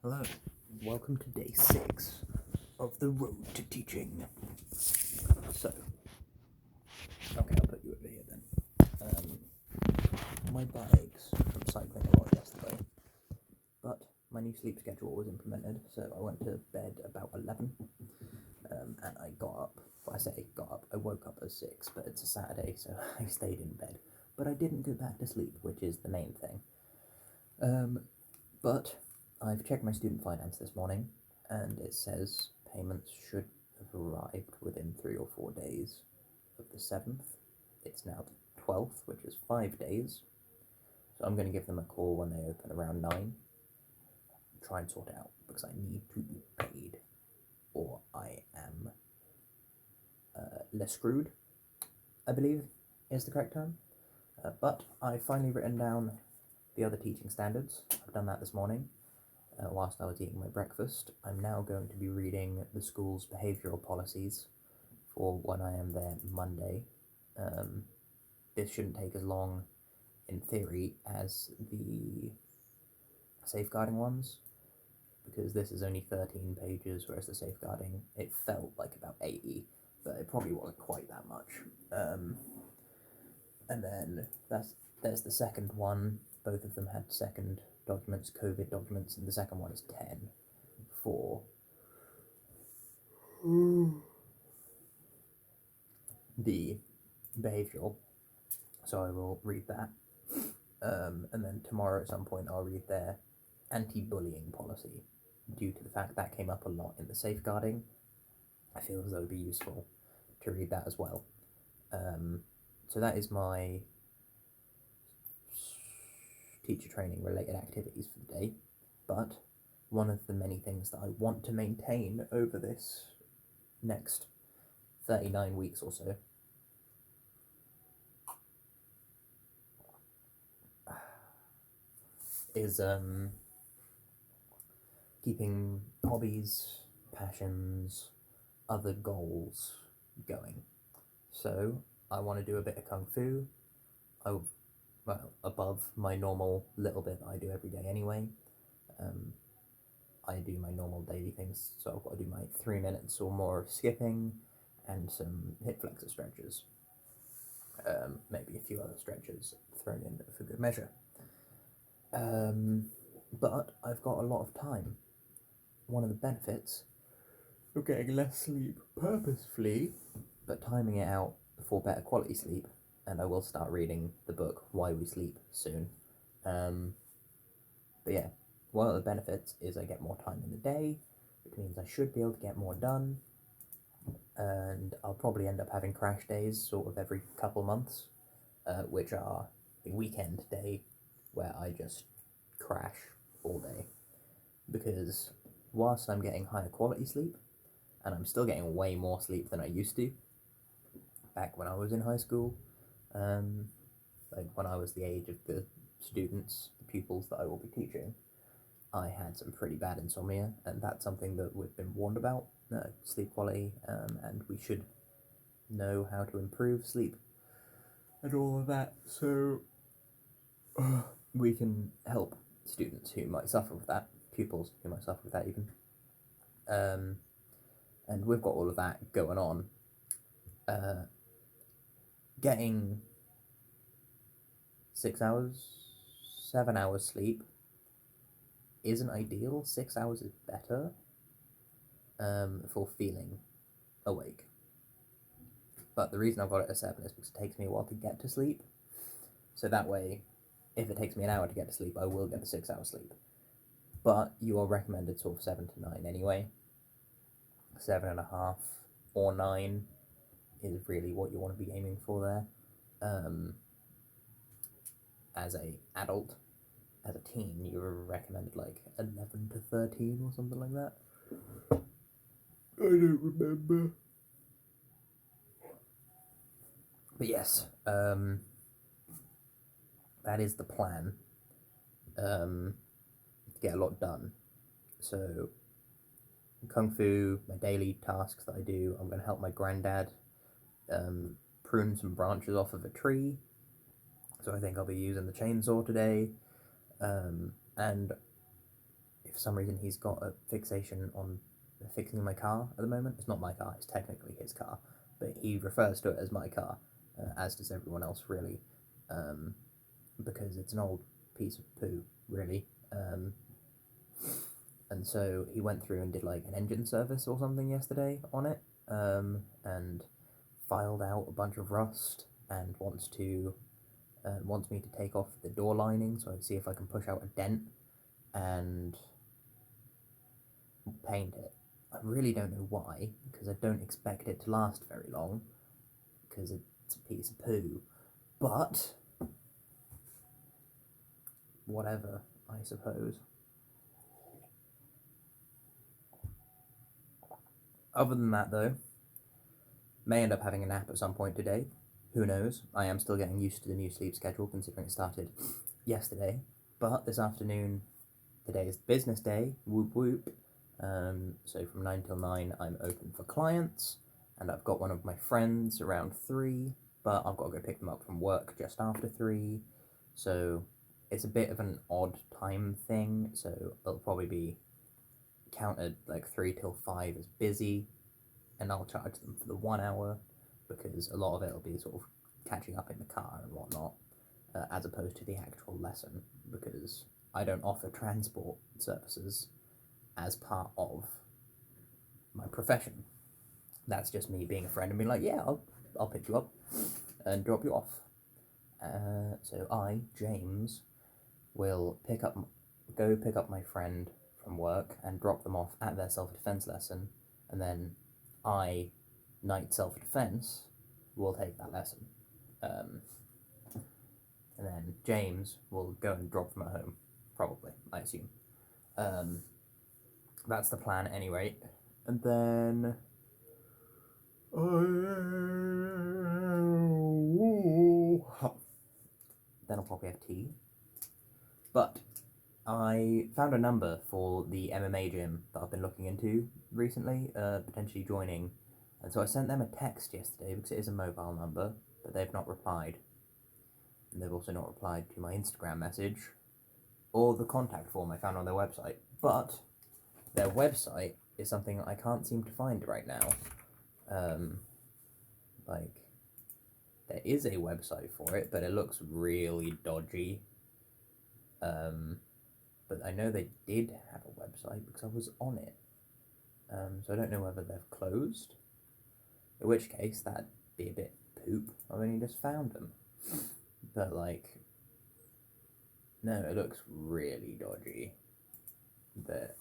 Hello, welcome to day 6 of the road to teaching. So, okay, I'll put you over here then. My bike aches from cycling a lot yesterday, but my new sleep schedule was implemented, so I went to bed about 11, and I got up. Well, I say got up, I woke up at 6, but it's a Saturday, so I stayed in bed. But I didn't go back to sleep, which is the main thing. But I've checked my student finance this morning, and it says payments should have arrived within 3 or 4 days of the 7th. It's now the 12th, which is 5 days. So I'm going to give them a call when they open around 9. Try and sort it out, because I need to be paid, or I am less screwed, I believe is the correct term. But I've finally written down the other teaching standards. I've done that this morning. Whilst I was eating my breakfast, I'm now going to be reading the school's behavioural policies for when I am there Monday. This shouldn't take as long, in theory, as the safeguarding ones, because this is only 13 pages, whereas the safeguarding, it felt like about 80, but it probably wasn't quite that much. And then there's the second one. Both of them had second documents, COVID documents, and the second one is 10 for the behavioural. So I will read that. And then tomorrow at some point I'll read their anti-bullying policy, due to the fact that came up a lot in the safeguarding. I feel as though it would be useful to read that as well. So that is my teacher training related activities for the day. But one of the many things that I want to maintain over this next 39 weeks or so is keeping hobbies, passions, other goals going. So I want to do a bit of kung fu. Above my normal little bit that I do every day anyway. I do my normal daily things, so I've got to do my 3 minutes or more of skipping and some hip flexor stretches. Maybe a few other stretches thrown in for good measure. But I've got a lot of time. One of the benefits of getting less sleep purposefully, but timing it out for better quality sleep, and I will start reading the book Why We Sleep soon. But yeah, one of the benefits is I get more time in the day, which means I should be able to get more done, and I'll probably end up having crash days sort of every couple months, which are a weekend day where I just crash all day. Because whilst I'm getting higher quality sleep, and I'm still getting way more sleep than I used to back when I was in high school, like when I was the age of the students, the pupils that I will be teaching, I had some pretty bad insomnia, and that's something that we've been warned about, sleep quality, and we should know how to improve sleep and all of that, so we can help students who might suffer with that, pupils who might suffer with that even. And we've got all of that going on. Getting 6 hours, 7 hours sleep isn't ideal. 6 hours is better for feeling awake. But the reason I've got it at 7 is because it takes me a while to get to sleep. So that way, if it takes me an hour to get to sleep, I will get the 6 hours sleep. But you are recommended sort of 7 to 9 anyway. 7.5 or 9 is really what you want to be aiming for there. As a adult, as a teen, you were recommended like 11 to 13 or something like that. I don't remember. But yes, that is the plan, to get a lot done. So, kung fu, my daily tasks that I do, I'm going to help my granddad prune some branches off of a tree. So I think I'll be using the chainsaw today. And for some reason he's got a fixation on fixing my car at the moment. It's not my car, it's technically his car, but he refers to it as my car, as does everyone else, really, because it's an old piece of poo, really. And so he went through and did like an engine service or something yesterday on it, and filed out a bunch of rust, and wants me to take off the door lining so I can see if I can push out a dent and paint it. I really don't know why, because I don't expect it to last very long, because it's a piece of poo, but whatever, I suppose. Other than that, though, may end up having a nap at some point today. Who knows? I am still getting used to the new sleep schedule, considering it started yesterday. But this afternoon, today is business day, whoop whoop. So from 9 till 9, I'm open for clients, and I've got one of my friends around 3, but I've got to go pick them up from work just after 3. So it's a bit of an odd time thing, so it'll probably be counted like 3 till 5 as busy, and I'll charge them for the 1 hour, because a lot of it will be sort of catching up in the car and whatnot, as opposed to the actual lesson, because I don't offer transport services as part of my profession. That's just me being a friend and being like, yeah, I'll pick you up and drop you off. So I, James, will go pick up my friend from work and drop them off at their self-defense lesson, and then I, Knight Self-Defense, will take that lesson. And then James will go and drop them at home, probably, I assume. That's the plan anyway. And then I'll probably have tea. But I found a number for the MMA gym that I've been looking into recently, potentially joining. And so I sent them a text yesterday, because it is a mobile number, but they've not replied. And they've also not replied to my Instagram message or the contact form I found on their website. But their website is something I can't seem to find right now. There is a website for it, but it looks really dodgy. But I know they did have a website because I was on it. So I don't know whether they've closed. In which case, that'd be a bit poop. I've only just found them. But no, it looks really dodgy.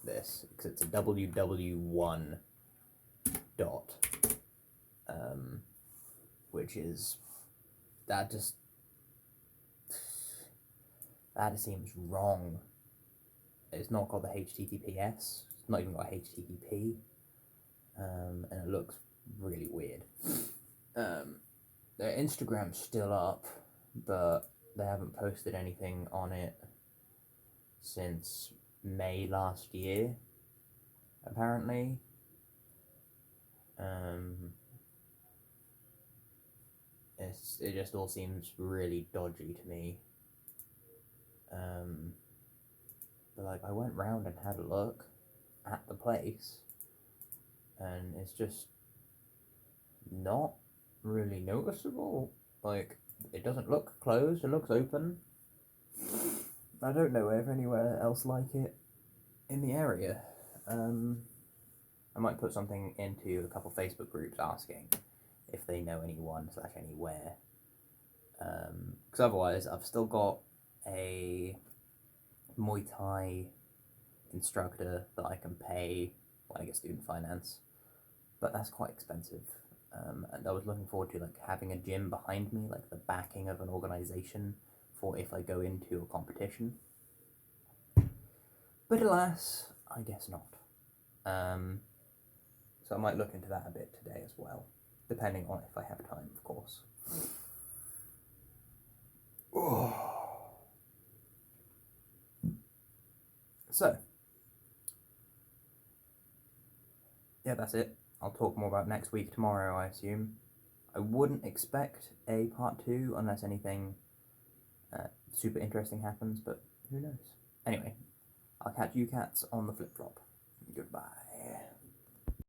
This, because it's a www1 dot, which is, that just seems wrong. It's not got the HTTPS, it's not even got HTTP, and it looks really weird. Their Instagram's still up, but they haven't posted anything on it since May last year, apparently. It just all seems really dodgy to me. But I went round and had a look at the place, and it's just not really noticeable. It doesn't look closed, it looks open. I don't know of anywhere else like it in the area. I might put something into a couple Facebook groups asking if they know anyone / anywhere. Because otherwise, I've still got a Muay Thai instructor that I can pay when I get student finance, but that's quite expensive. And I was looking forward to having a gym behind me, the backing of an organization for if I go into a competition. But alas, I guess not. So I might look into that a bit today as well, depending on if I have time, of course. So, yeah, that's it. I'll talk more about next week tomorrow, I assume. I wouldn't expect a part 2 unless anything super interesting happens, but who knows. Anyway, I'll catch you cats on the flip flop.